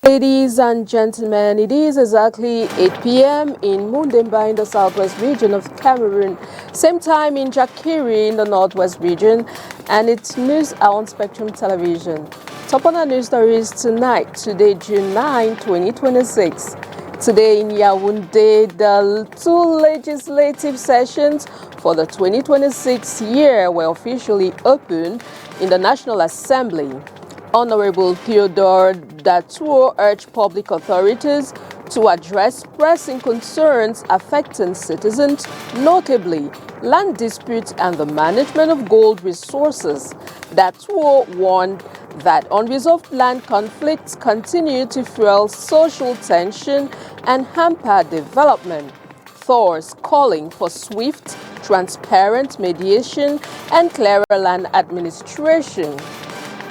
Ladies and gentlemen, it is exactly 8 p.m. in Mundemba in the southwest region of Cameroon, same time in Jakiri in the northwest region, and it's news on Spectrum Television. Top on our news stories tonight, today June 9, 2026. Today in Yaoundé, the two legislative sessions for the 2026 year were officially opened in the National Assembly. Honorable Theodore Datuo urged public authorities to address pressing concerns affecting citizens, notably land disputes and the management of gold resources. Datuo warned that unresolved land conflicts continue to fuel social tension and hamper development, thus calling for swift, transparent mediation and clearer land administration.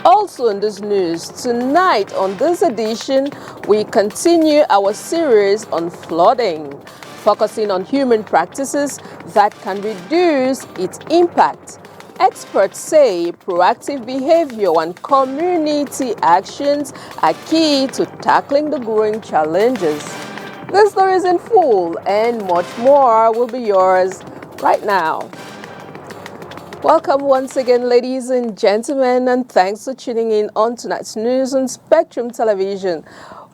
Also in this news, tonight on this edition, we continue our series on flooding, focusing on human practices that can reduce its impact. Experts say proactive behavior and community actions are key to tackling the growing challenges. This story is in full and much more will be yours right now. Welcome once again, ladies and gentlemen, and thanks for tuning in on tonight's news on Spectrum Television.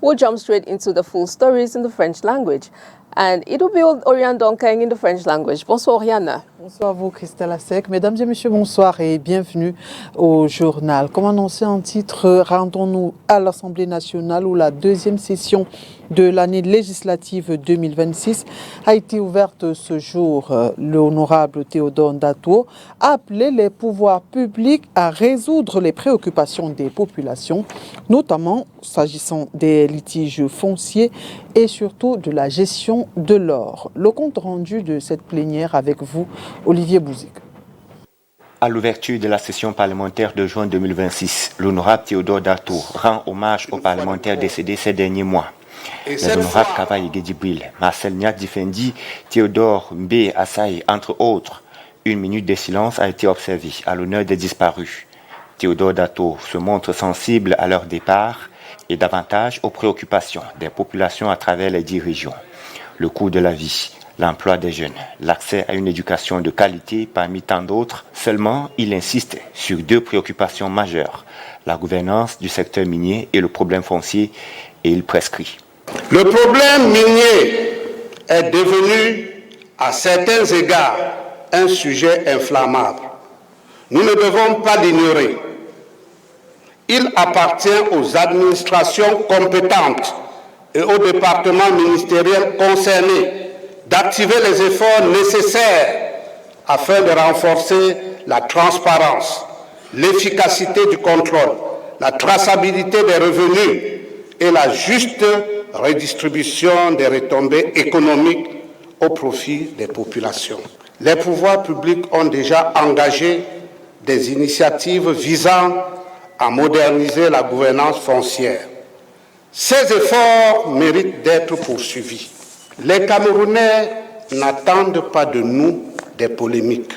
We'll jump straight into the full stories in the French language. And it will be Oriane Donkeng in the French language. Bonsoir, Oriane. Bonsoir à vous, Christelle Assec. Mesdames et messieurs, bonsoir et bienvenue au journal. Comme annoncé en titre, rendons-nous à l'Assemblée nationale où la deuxième session de l'année législative 2026 a été ouverte ce jour. L'honorable Théodore Datuo a appelé les pouvoirs publics à résoudre les préoccupations des populations, notamment s'agissant des litiges fonciers et surtout de la gestion de l'or. Le compte rendu de cette plénière avec vous, Olivier Bouzik. À l'ouverture de la session parlementaire de juin 2026, l'honorable Théodore Datuo rend hommage aux parlementaires décédés ces derniers mois. Les honorables Kavaï Gedibril, Marcel Niak Difendi, Théodore Mbé Assaï, entre autres. Une minute de silence a été observée à l'honneur des disparus. Théodore Datuo se montre sensible à leur départ et davantage aux préoccupations des populations à travers les 10 régions. Le coût de la vie, l'emploi des jeunes, l'accès à une éducation de qualité parmi tant d'autres. Seulement, il insiste sur 2 préoccupations majeures, la gouvernance du secteur minier et le problème foncier, et il prescrit. Le problème minier est devenu, à certains égards, un sujet inflammable. Nous ne devons pas l'ignorer. Il appartient aux administrations compétentes et aux départements ministériels concernés d'activer les efforts nécessaires afin de renforcer la transparence, l'efficacité du contrôle, la traçabilité des revenus et la juste redistribution des retombées économiques au profit des populations. Les pouvoirs publics ont déjà engagé des initiatives visant à moderniser la gouvernance foncière. Ces efforts méritent d'être poursuivis. Les Camerounais n'attendent pas de nous des polémiques.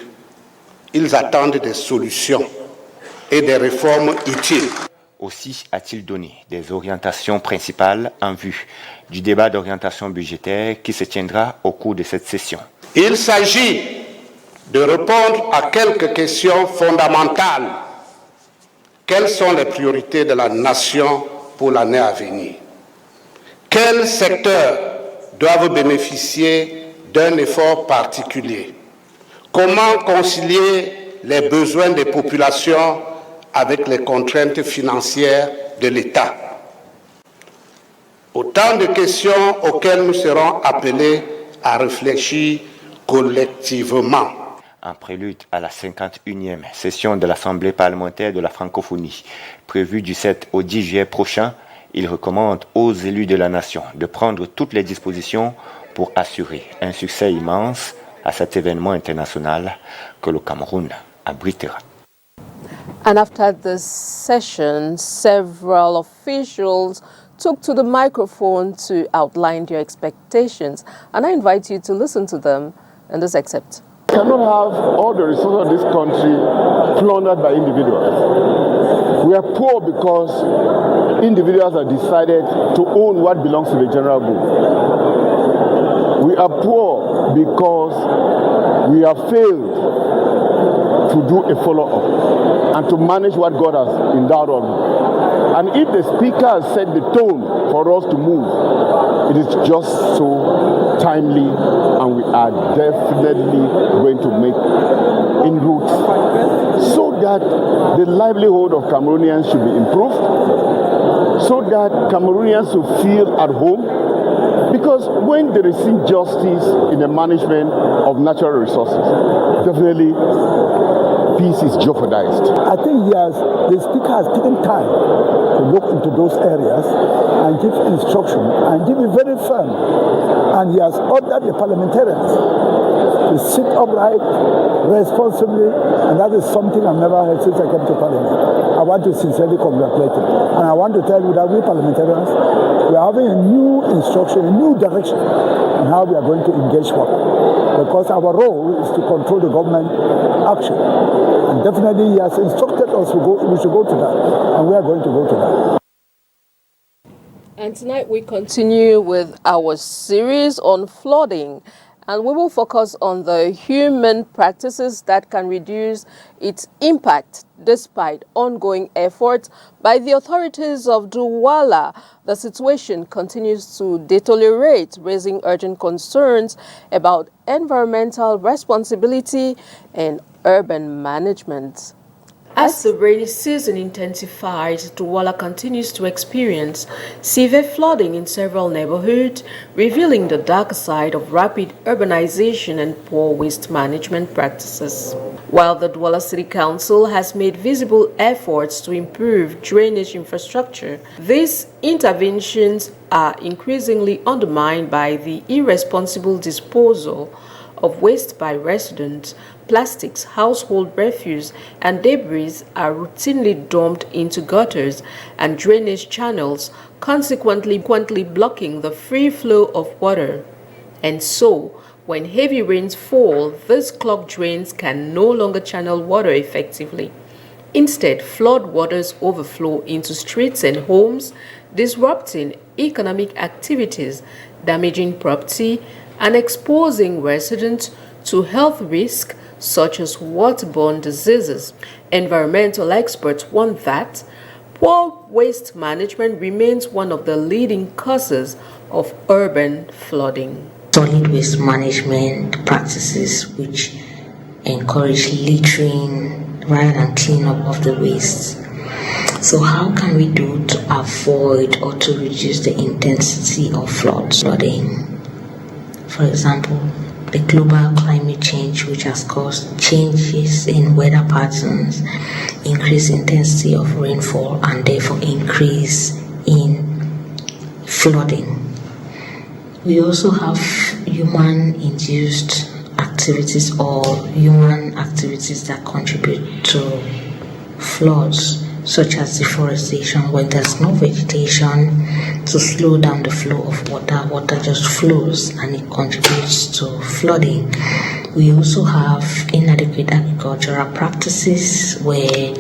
Ils attendent des solutions et des réformes utiles. Aussi a-t-il donné des orientations principales en vue du débat d'orientation budgétaire qui se tiendra au cours de cette session. Il s'agit de répondre à quelques questions fondamentales. Quelles sont les priorités de la nation pour l'année à venir? Quels secteurs doivent bénéficier d'un effort particulier? Comment concilier les besoins des populations avec les contraintes financières de l'État? Autant de questions auxquelles nous serons appelés à réfléchir collectivement. En prélude à la 51e session de l'Assemblée parlementaire de la francophonie, prévue du 7 au 10 juillet prochain, il recommande aux élus de la nation de prendre toutes les dispositions pour assurer un succès immense à cet événement international que le Cameroun abritera. And after the session, several officials took to the microphone to outline their expectations. And I invite you to listen to them in this excerpt. Cannot have all the resources of this country plundered by individuals. We are poor because individuals have decided to own what belongs to the general good. We are poor because we have failed to do a follow-up and to manage what God has endowed us. And if the speaker has set the tone for us to move, it is just so timely, and we are definitely going to make inroads so that the livelihood of Cameroonians should be improved, so that Cameroonians will feel at home. Because when there is injustice in the management of natural resources, definitely peace is jeopardized. I think the speaker has taken time to look into those areas and give instruction and give it very firm. And he has ordered the parliamentarians to sit upright, responsibly, and that is something I've never heard since I came to Parliament. I want to sincerely congratulate him. And I want to tell you that we parliamentarians, we are having a new instruction, a new direction on how we are going to engage work. Because our role is to control the government action. And definitely he has instructed us we should go to that. And we are going to go to that. And tonight we continue with our series on flooding, and we will focus on the human practices that can reduce its impact despite ongoing efforts by the authorities of Douala. The situation continues to deteriorate, raising urgent concerns about environmental responsibility and urban management. As the rainy season intensifies, Douala continues to experience severe flooding in several neighborhoods, revealing the dark side of rapid urbanization and poor waste management practices. While the Douala City Council has made visible efforts to improve drainage infrastructure, these interventions are increasingly undermined by the irresponsible disposal of waste by residents. Plastics, household refuse, and debris are routinely dumped into gutters and drainage channels, consequently blocking the free flow of water. And so, when heavy rains fall, these clogged drains can no longer channel water effectively. Instead, flood waters overflow into streets and homes, disrupting economic activities, damaging property, and exposing residents to health risks such as waterborne diseases. Environmental experts warn that poor waste management remains one of the leading causes of urban flooding. Solid waste management practices which encourage littering rather than cleanup of the waste. So how can we do to avoid or to reduce the intensity of flooding? For example, the global climate change, which has caused changes in weather patterns, increased intensity of rainfall, and therefore increase in flooding. We also have human-induced activities or human activities that contribute to floods, such as deforestation. When there's no vegetation to slow down the flow of water just flows and it contributes to flooding. We also have inadequate agricultural practices where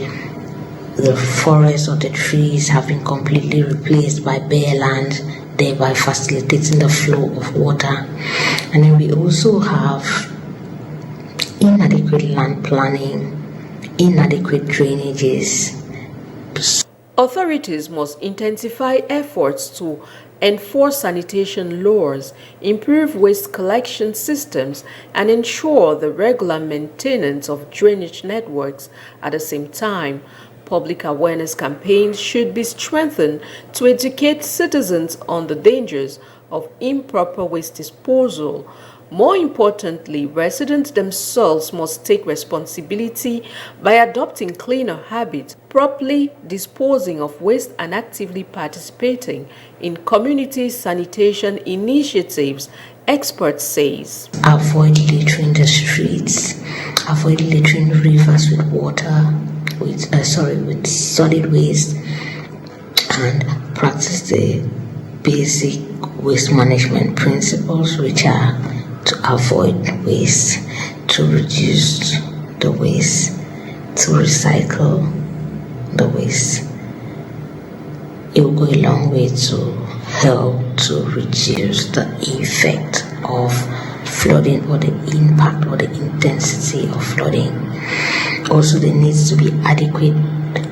the forest or the trees have been completely replaced by bare land, thereby facilitating the flow of water. And then we also have inadequate land planning, inadequate drainages. Authorities must intensify efforts to enforce sanitation laws, improve waste collection systems, and ensure the regular maintenance of drainage networks. At the same time, public awareness campaigns should be strengthened to educate citizens on the dangers of improper waste disposal. More importantly, residents themselves must take responsibility by adopting cleaner habits, properly disposing of waste, and actively participating in community sanitation initiatives, experts says. Avoid littering the streets, avoid littering rivers with with solid waste, and practice the basic waste management principles, which are to avoid waste, to reduce the waste, to recycle, the waste. It will go a long way to help to reduce the effect of flooding or the impact or the intensity of flooding. Also, there needs to be adequate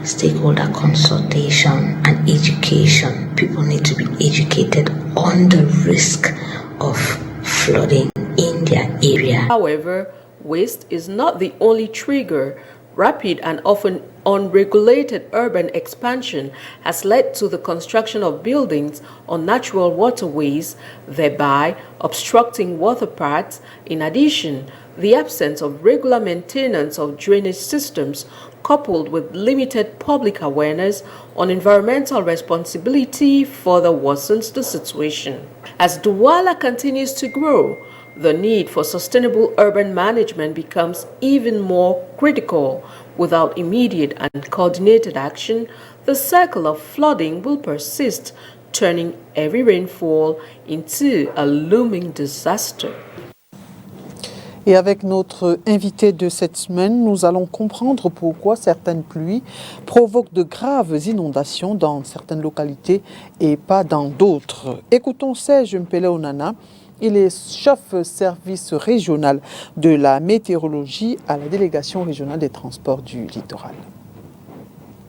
stakeholder consultation and education. People need to be educated on the risk of flooding in their area. However, waste is not the only trigger. Rapid and often unregulated urban expansion has led to the construction of buildings on natural waterways, thereby obstructing water paths. In addition, the absence of regular maintenance of drainage systems, coupled with limited public awareness on environmental responsibility, further worsens the situation. As Douala continues to grow, the need for sustainable urban management becomes even more critical. Without immediate and coordinated action, the cycle of flooding will persist, turning every rainfall into a looming disaster. Et avec notre invité de cette semaine, nous allons comprendre pourquoi certaines pluies provoquent de graves inondations dans certaines localités et pas dans d'autres. Écoutons Serge Mpele Onana. Il est chef service régional de la météorologie à la délégation régionale des transports du littoral.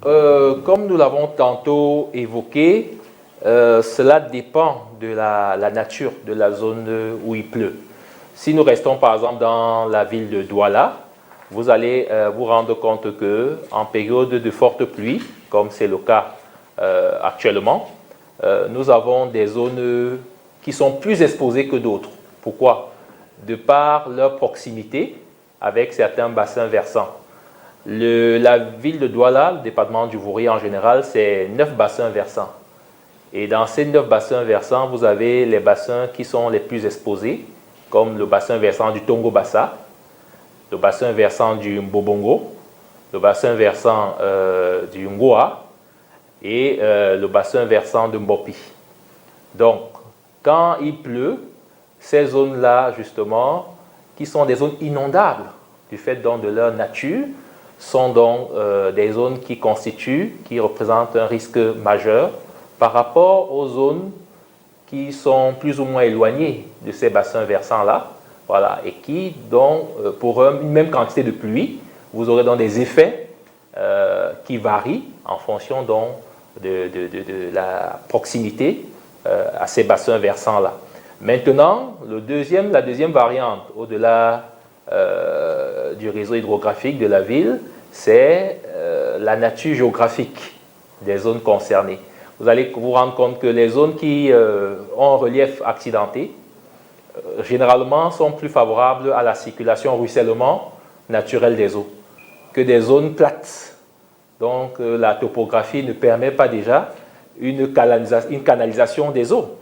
Comme nous l'avons tantôt évoqué, cela dépend de la nature de la zone où il pleut. Si nous restons par exemple dans la ville de Douala, vous allez vous rendre compte qu'en période de forte pluie, comme c'est le cas actuellement, nous avons des zones qui sont plus exposées que d'autres. Pourquoi? De par leur proximité avec certains bassins versants. La ville de Douala, le département du Vouré en général, c'est 9 bassins versants. Et dans ces 9 bassins versants, vous avez les bassins qui sont les plus exposés, comme le bassin versant du Tongo-Bassa, le bassin versant du Mbobongo, le bassin versant du Ngoa et le bassin versant de Mbopi. Donc, quand il pleut, ces zones-là, justement, qui sont des zones inondables, du fait donc de leur nature, sont donc des zones qui représentent un risque majeur par rapport aux zones qui sont plus ou moins éloignées de ces bassins versants-là, voilà, et qui, donc, pour une même quantité de pluie, vous aurez donc des effets qui varient en fonction donc, de la proximité à ces bassins versants-là. Maintenant, la deuxième variante, au-delà du réseau hydrographique de la ville, c'est la nature géographique des zones concernées. Vous allez vous rendre compte que les zones qui ont un relief accidenté, généralement, sont plus favorables à la circulation, au ruissellement naturel des eaux que des zones plates. Donc, la topographie ne permet pas déjà une canalisation des eaux.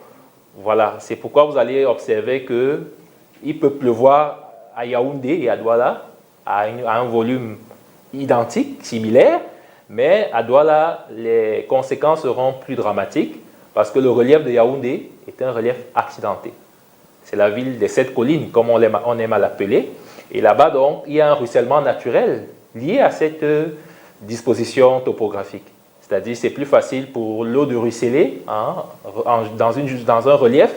Voilà, c'est pourquoi vous allez observer qu'il peut pleuvoir à Yaoundé et à Douala à un volume identique, similaire, mais à Douala, les conséquences seront plus dramatiques parce que le relief de Yaoundé est un relief accidenté. C'est la ville des 7 collines, comme on aime à l'appeler. Et là-bas, donc, il y a un ruissellement naturel lié à cette disposition topographique. C'est-à-dire c'est plus facile pour l'eau de ruisseler dans un relief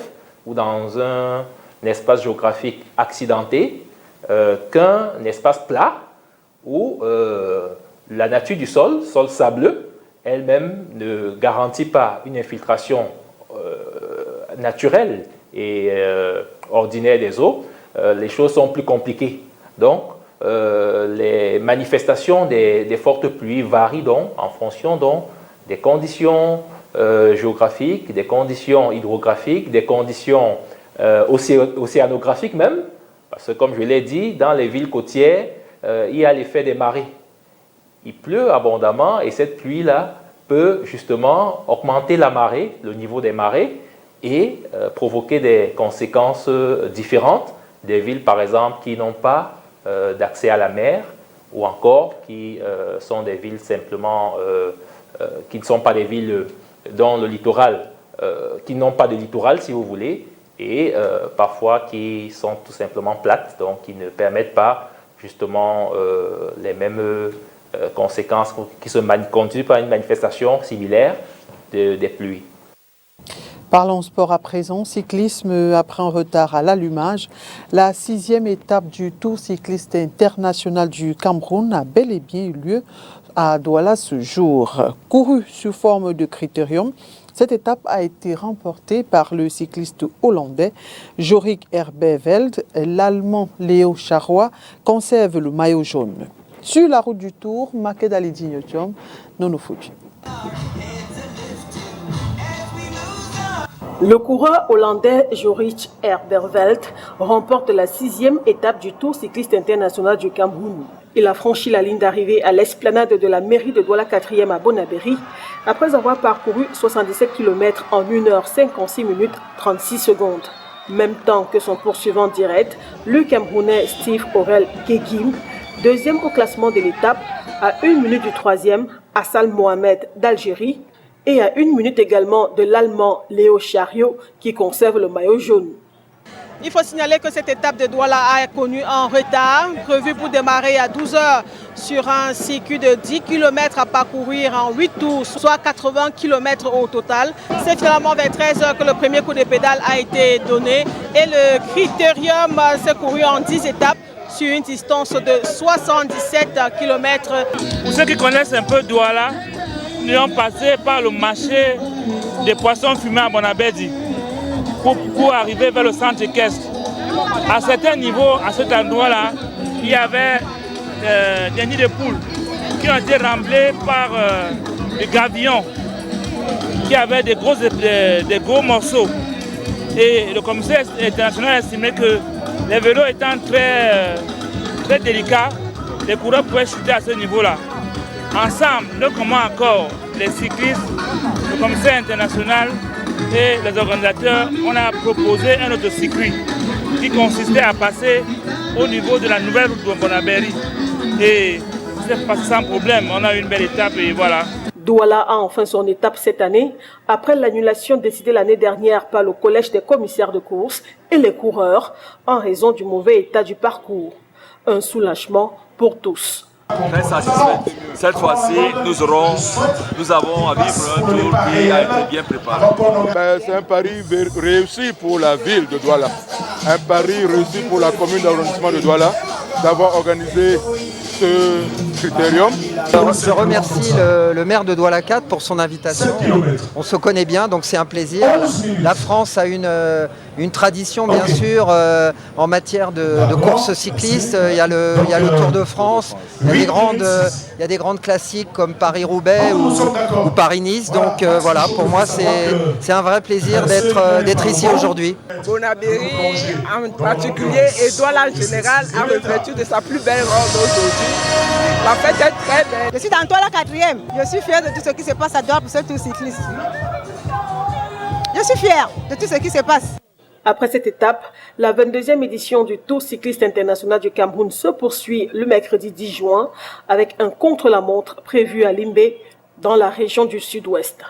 ou dans un espace géographique accidenté qu'un espace plat où la nature du sol sableux, elle-même ne garantit pas une infiltration naturelle et ordinaire des eaux. Les choses sont plus compliquées. Donc, les manifestations des fortes pluies varient donc en fonction donc, des conditions géographiques, des conditions hydrographiques, des conditions océanographiques même, parce que comme je l'ai dit, dans les villes côtières, il y a l'effet des marées. Il pleut abondamment et cette pluie-là peut justement augmenter la marée, le niveau des marées, et provoquer des conséquences différentes. Des villes, par exemple, qui n'ont pas d'accès à la mer, ou encore qui sont des villes simplement, qui ne sont pas des villes dans le littoral, qui n'ont pas de littoral, si vous voulez, et parfois qui sont tout simplement plates, donc qui ne permettent pas justement les mêmes conséquences qui se conduisent par une manifestation similaire des pluies. Parlons sport à présent. Cyclisme après un retard à l'allumage. La 6e étape du Tour cycliste international du Cameroun a bel et bien eu lieu à Douala ce jour. Couru sous forme de critérium, cette étape a été remportée par le cycliste hollandais Jorik Herbeveld. L'Allemand Léo Charrois conserve le maillot jaune. Sur la route du Tour, Makedali Dignotium, Nono Fuji. Le coureur hollandais Jorik Herbeveld remporte la 6e étape du Tour cycliste international du Cameroun. Il a franchi la ligne d'arrivée à l'esplanade de la mairie de Douala 4e à Bonabéry après avoir parcouru 77 km en 1h56 minutes 36 secondes. Même temps que son poursuivant direct, le Camerounais Steve Aurel Guégim, deuxième au classement de l'étape, à 1 minute du troisième, Hassan Mohamed d'Algérie, et à 1 minute également de l'Allemand Léo Charrois qui conserve le maillot jaune. Il faut signaler que cette étape de Douala a connu un retard, prévu pour démarrer à 12h sur un circuit de 10 km à parcourir en 8 tours, soit 80 km au total. C'est finalement vers 13h que le premier coup de pédale a été donné et le critérium s'est couru en 10 étapes sur une distance de 77 km. Pour ceux qui connaissent un peu Douala, nous sommes passés par le marché des poissons fumés à Bonabéry pour arriver vers le centre équestre. À certains niveaux, à cet endroit-là, il y avait des nids de poules qui ont été remplis par des gravillons qui avaient des gros morceaux. Et le commissaire international a estimé que les vélos étant très délicats, les coureurs pouvaient chuter à ce niveau-là. Ensemble, nous comment encore les cyclistes, le commissaire international et les organisateurs, on a proposé un autre circuit qui consistait à passer au niveau de la nouvelle route de Bonabéry. Et c'est passé sans problème, on a eu une belle étape et voilà. Douala a enfin son étape cette année, après l'annulation décidée l'année dernière par le collège des commissaires de course et les coureurs en raison du mauvais état du parcours. Un soulagement pour tous. Très satisfait. Cette fois-ci, nous avons à vivre un tour qui a été bien préparé. C'est un pari réussi pour la ville de Douala, un pari réussi pour la commune d'arrondissement de Douala d'avoir organisé ce critérium. Je remercie le maire de Douala 4 pour son invitation. On se connaît bien, donc c'est un plaisir. La France a une tradition, bien sûr, en matière de courses cyclistes. Il y a le Tour de France, il y a des grandes classiques comme Paris-Roubaix ou Paris-Nice. Donc voilà, pour moi, c'est un vrai plaisir d'être ici aujourd'hui. Bonabéry en particulier et Douala en général a revêtu de sa plus belle robe aujourd'hui. La fête est très belle. Je suis dans Douala 4e. Je suis fière de tout ce qui se passe à Douala pour ce tour cycliste. Je suis fière de tout ce qui se passe. Après cette étape, la 22e édition du Tour cycliste international du Cameroun se poursuit le mercredi 10 juin avec un contre-la-montre prévu à Limbé dans la région du sud-ouest.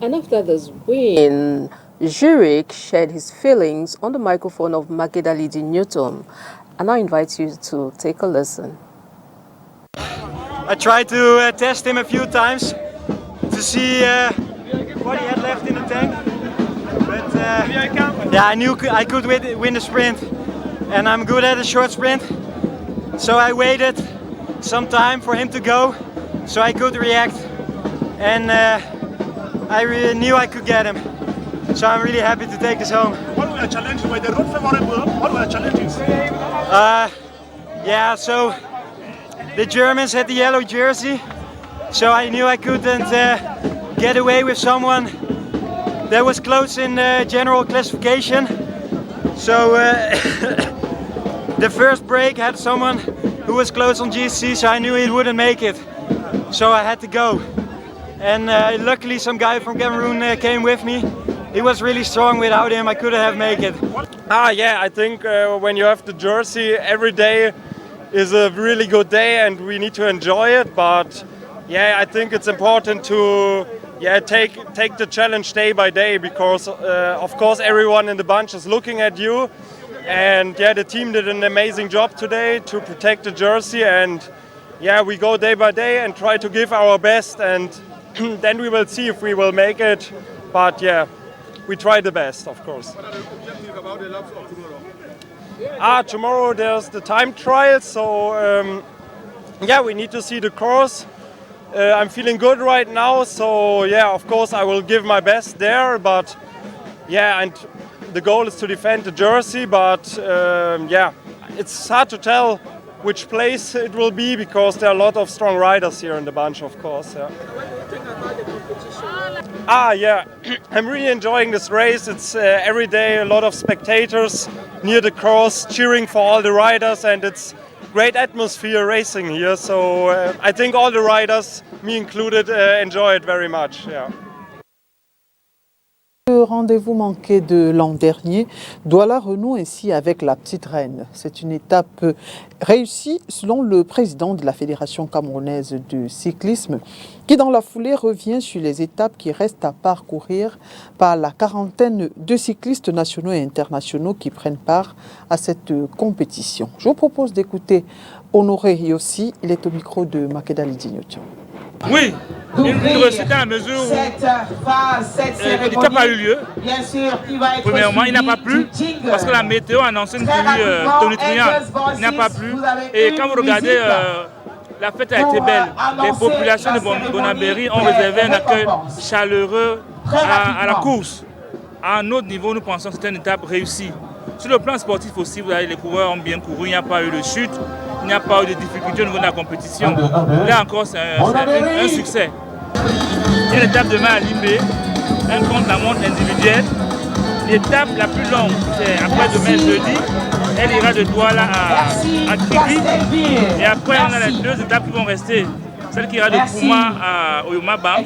And after this win, Jorik shared his feelings on the microphone of Makedali Dignotium, and I invite you to take a listen. I tried to test him a few times to see what he had left in the tank, but yeah, I knew I could win the sprint, and I'm good at a short sprint, so I waited some time for him to go, so I could react, and I really knew I could get him. So I'm really happy to take this home. What were the challenges? Were the road favorable? What were the challenges? Yeah, so the Germans had the yellow jersey, so I knew I couldn't get away with someone that was close in general classification. So the first break had someone who was close on GC, so I knew he wouldn't make it. So I had to go. And luckily some guy from Cameroon came with me. He was really strong. Without him I couldn't have made it. Yeah, I think when you have the jersey, every day is a really good day and we need to enjoy it. But yeah, I think it's important to take the challenge day by day because of course everyone in the bunch is looking at you And yeah, the team did an amazing job today to protect the jersey, and yeah, we go day by day and try to give our best, and then we will see if we will make it. But yeah, we try the best, of course. Tomorrow there's the time trial, so yeah, we need to see the course. I'm feeling good right now, so yeah, of course I will give my best there, but yeah, and the goal is to defend the jersey, but yeah, it's hard to tell which place it will be because there are a lot of strong riders here in the bunch, of course. Yeah. Yeah, I'm really enjoying this race. It's every day a lot of spectators near the course cheering for all the riders, and it's great atmosphere racing here. So I think all the riders, me included, enjoy it very much. Yeah. Le rendez-vous manqué de l'an dernier, Douala renoue ainsi avec la petite reine. C'est une étape réussie selon le président de la Fédération camerounaise de cyclisme qui dans la foulée revient sur les étapes qui restent à parcourir par la quarantaine de cyclistes nationaux et internationaux qui prennent part à cette compétition. Je vous propose d'écouter Honoré Yossi, il est au micro de Makeda Lidinyotian. Oui, une réussite dans la mesure où l'étape a eu lieu. Premièrement, il n'a pas plu parce que la météo a annoncé une pluie tonitruante. Il n'a pas plu. Et quand vous regardez, la fête a été belle. Les populations de Bonabéry ont réservé un accueil chaleureux à la course. À un autre niveau, nous pensons que c'est une étape réussie. Sur le plan sportif aussi, vous voyez, les coureurs ont bien couru, il n'y a pas eu de chute. Il n'y a pas eu de difficultés au niveau de la compétition. Là encore, c'est un succès. Il y a l'étape demain à Limbe, un contre-la-montre individuel. L'étape la plus longue, c'est après demain jeudi. Elle ira de Douala à Kribi. Et après, on a les deux étapes qui vont rester. Celle qui ira de Kouma à Oyomaba.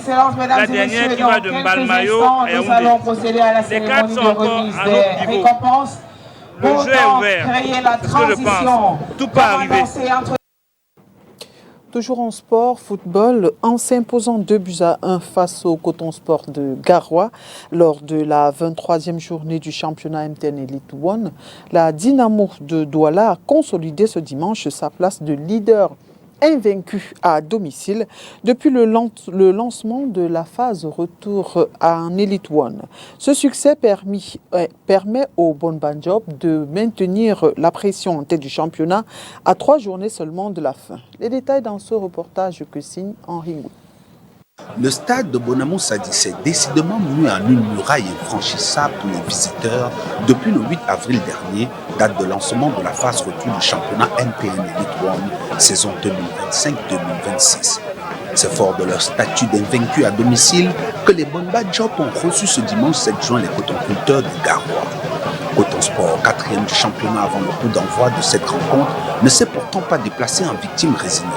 La dernière qui va de Mbalmayo à Yaoundé. Les quatre sont encore à notre niveau. Le jeu est ouvert, c'est ce que je pense. Tout peut arriver. Toujours en sport, football, en s'imposant 2-1 face au Coton Sport de Garoua lors de la 23e journée du championnat MTN Elite One, la Dynamo de Douala a consolidé ce dimanche sa place de leader invaincu à domicile depuis le lancement de la phase retour en Elite One. Ce succès permet au Bonbanjob de maintenir la pression en tête du championnat à 3 journées seulement de la fin. Les détails dans ce reportage que signe Henri Ngou. Le stade de Bonamou Sadi s'est décidément muni en une muraille infranchissable pour les visiteurs depuis le 8 avril dernier, date de lancement de la phase retour du championnat MTN Elite One, saison 2025-2026. C'est fort de leur statut d'invaincu à domicile que les Bonba Job ont reçu ce dimanche 7 juin les cotonculteurs de Garoua. Coton Sport, 4e du championnat avant le coup d'envoi de cette rencontre, ne s'est pourtant pas déplacé en victime résignée.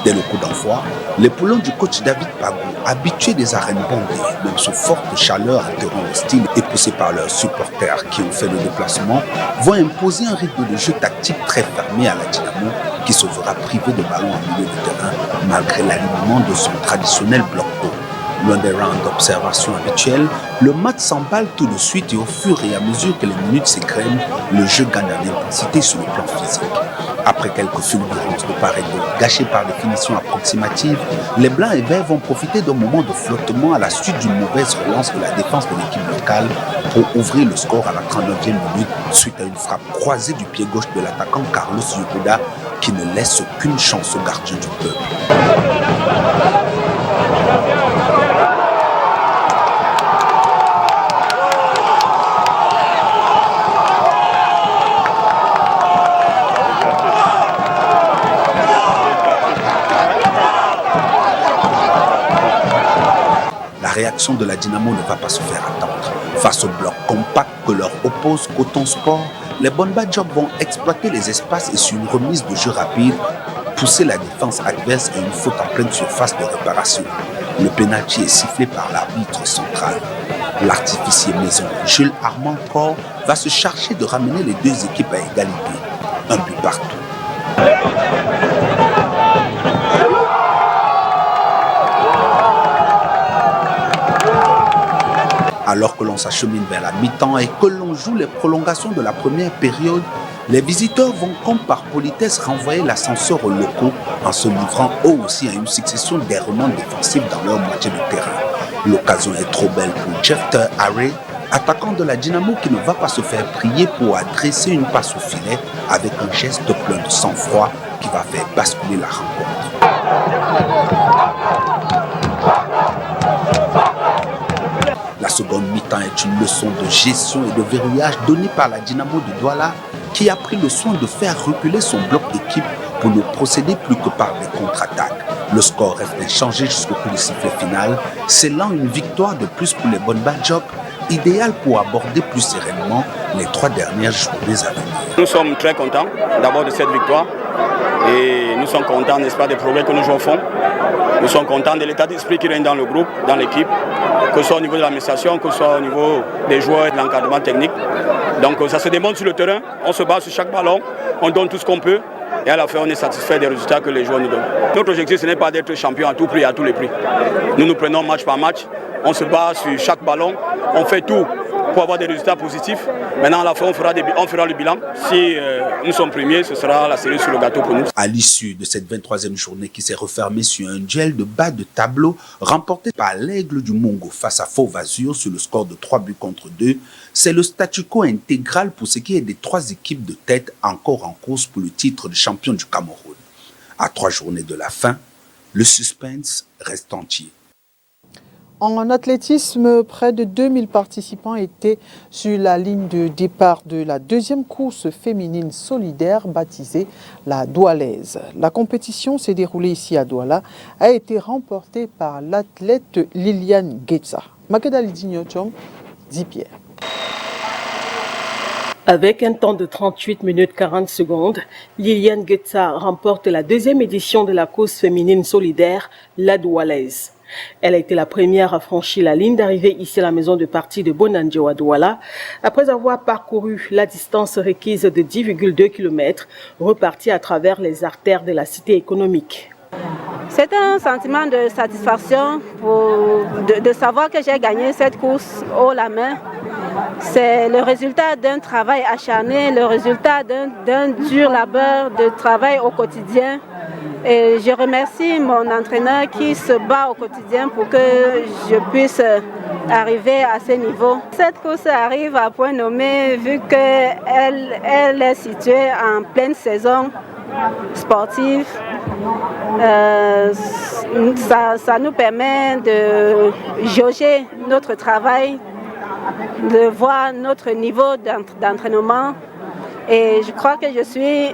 Dès le coup d'envoi, les poulons du coach David Pagou, habitués des arènes bondées, même sous forte chaleur atterrant hostile et poussés par leurs supporters qui ont fait le déplacement, vont imposer un rythme de jeu tactique très fermé à la Dynamo qui se verra privé de ballon en milieu de terrain malgré l'alignement de son traditionnel bloc haut. Loin des rounds d'observation habituels, le match s'emballe tout de suite et au fur et à mesure que les minutes s'égrènent, le jeu gagne en intensité sur le plan physique. Après quelques fulgurances de part et d'autre gâchées par des finitions approximatives, les Blancs et Verts vont profiter d'un moment de flottement à la suite d'une mauvaise relance de la défense de l'équipe locale pour ouvrir le score à la 39e minute suite à une frappe croisée du pied gauche de l'attaquant Carlos Yokoda qui ne laisse aucune chance au gardien du peuple. La réaction de la Dynamo ne va pas se faire attendre. Face au bloc compact que leur oppose Coton Sport, les Bonba Job vont exploiter les espaces et sur une remise de jeu rapide, pousser la défense adverse à une faute en pleine surface de réparation. Le pénalty est sifflé par l'arbitre central. L'artificier maison Jules Armand Corps va se charger de ramener les deux équipes à égalité. Un but partout. Alors que l'on s'achemine vers la mi-temps et que l'on joue les prolongations de la première période, les visiteurs vont comme par politesse renvoyer l'ascenseur aux locaux en se livrant eux aussi à une succession d'errements défensifs dans leur moitié de terrain. L'occasion est trop belle pour Jephter Harry, attaquant de la Dynamo qui ne va pas se faire prier pour adresser une passe au filet avec un geste plein de sang-froid qui va faire basculer la rencontre. La seconde mi-temps est une leçon de gestion et de verrouillage donnée par la Dynamo de Douala qui a pris le soin de faire reculer son bloc d'équipe pour ne procéder plus que par des contre-attaques. Le score reste inchangé jusqu'au coup de sifflet final, scellant une victoire de plus pour les bonnes Badjok, idéal pour aborder plus sereinement les 3 dernières journées à venir. Nous sommes très contents d'abord de cette victoire et nous sommes contents, n'est-ce pas, des progrès que nous jouons au fond. Nous sommes contents de l'état d'esprit qui règne dans le groupe, dans l'équipe, que ce soit au niveau de l'administration, que ce soit au niveau des joueurs et de l'encadrement technique. Donc ça se démontre sur le terrain, on se bat sur chaque ballon, on donne tout ce qu'on peut et à la fin on est satisfait des résultats que les joueurs nous donnent. Notre objectif ce n'est pas d'être champion à tout prix, à tous les prix. Nous prenons match par match, on se bat sur chaque ballon, on fait tout pour avoir des résultats positifs. Maintenant, à la fin, on fera le bilan. Si nous sommes premiers, ce sera la cerise sur le gâteau pour nous. À l'issue de cette 23e journée qui s'est refermée sur un duel de bas de tableau remporté par l'Aigle du Mongo face à Fauve Azur sur le score de 3-2, c'est le statu quo intégral pour ce qui est des 3 équipes de tête encore en course pour le titre de champion du Cameroun. À 3 journées de la fin, le suspense reste entier. En athlétisme, près de 2000 participants étaient sur la ligne de départ de la 2e course féminine solidaire baptisée la Doualaise. La compétition s'est déroulée ici à Douala, a été remportée par l'athlète Liliane Getza. Makedali Dignochong, Zipierre. Avec un temps de 38 minutes 40 secondes, Liliane Getza remporte la 2e édition de la course féminine solidaire, la Doualaise. Elle a été la première à franchir la ligne d'arrivée ici à la maison de partie de Bonanjo à Douala, après avoir parcouru la distance requise de 10,2 km, repartie à travers les artères de la cité économique. C'est un sentiment de satisfaction de savoir que j'ai gagné cette course haut la main. C'est le résultat d'un travail acharné, le résultat d'un dur labeur de travail au quotidien. Et je remercie mon entraîneur qui se bat au quotidien pour que je puisse arriver à ce niveau. Cette course arrive à point nommé vu qu'elle est située en pleine saison sportive. Ça nous permet de jauger notre travail, de voir notre niveau d'entraînement. Et je crois que je suis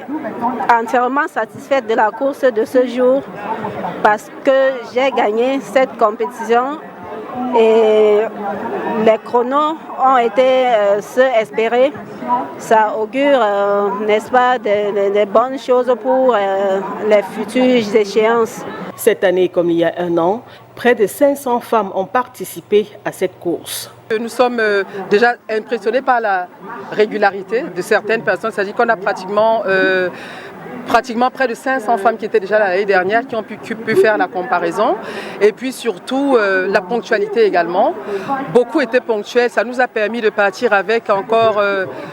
entièrement satisfaite de la course de ce jour parce que j'ai gagné cette compétition et les chronos ont été ceux espérés. Ça augure, n'est-ce pas, de bonnes choses pour les futures échéances. Cette année, comme il y a un an, près de 500 femmes ont participé à cette course. Nous sommes déjà impressionnés par la régularité de certaines personnes, c'est-à-dire qu'on a pratiquement près de 500 femmes qui étaient déjà là l'année dernière, qui ont pu faire la comparaison. Et puis surtout, la ponctualité également. Beaucoup étaient ponctuels. Ça nous a permis de partir avec encore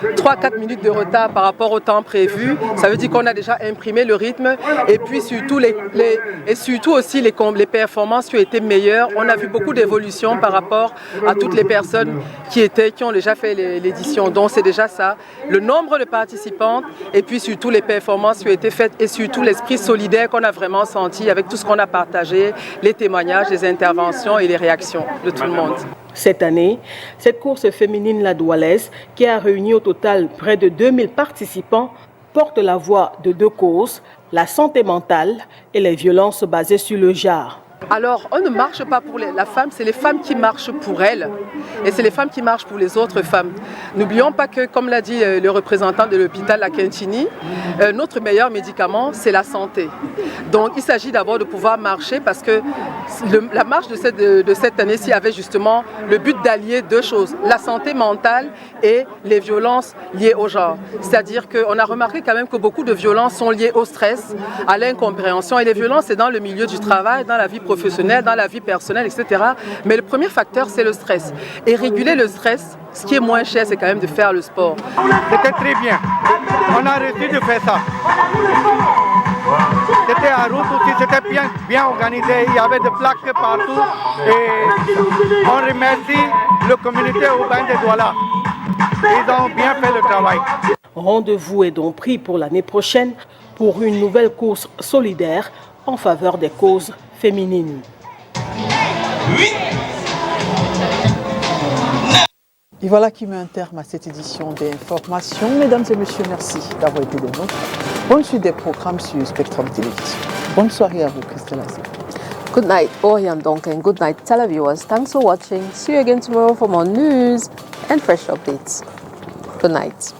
3-4 minutes de retard par rapport au temps prévu. Ça veut dire qu'on a déjà imprimé le rythme. Et puis surtout aussi les performances qui ont été meilleures. On a vu beaucoup d'évolution par rapport à toutes les personnes qui ont déjà fait l'édition. Donc c'est déjà ça. Le nombre de participantes et puis surtout les performances qui ont été faites et surtout l'esprit solidaire qu'on a vraiment senti avec tout ce qu'on a partagé, les témoignages, les interventions et les réactions de tout le monde. Cette année, cette course féminine la Doualaise, qui a réuni au total près de 2000 participants, porte la voix de 2 causes, la santé mentale et les violences basées sur le genre. Alors, on ne marche pas pour la femme, c'est les femmes qui marchent pour elles. Et c'est les femmes qui marchent pour les autres femmes. N'oublions pas que, comme l'a dit le représentant de l'hôpital La Quintini, notre meilleur médicament, c'est la santé. Donc, il s'agit d'abord de pouvoir marcher parce que la marche de cette année-ci avait justement le but d'allier 2 choses, la santé mentale et les violences liées au genre. C'est-à-dire qu'on a remarqué quand même que beaucoup de violences sont liées au stress, à l'incompréhension. Et les violences, c'est dans le milieu du travail, dans la vie professionnelle. professionnelle, dans la vie personnelle, etc. Mais le premier facteur, c'est le stress. Et réguler le stress, ce qui est moins cher, c'est quand même de faire le sport. C'était très bien. On a réussi de faire ça. C'était à route aussi, c'était bien organisé. Il y avait des plaques partout. Et on remercie la communauté urbaine de Douala. Ils ont bien fait le travail. Rendez-vous est donc pris pour l'année prochaine pour une nouvelle course solidaire en faveur des causes féminines. Et voilà qui met un terme à cette édition d'Information. Mesdames et messieurs, merci d'avoir été des nôtres. Bonne suite des programmes sur Spectrum Télévision. Bonne soirée à vous, Christelle Azé. Good night, Orion Donk, and good night, televiewers. Thanks for watching. See you again tomorrow for more news and fresh updates. Good night.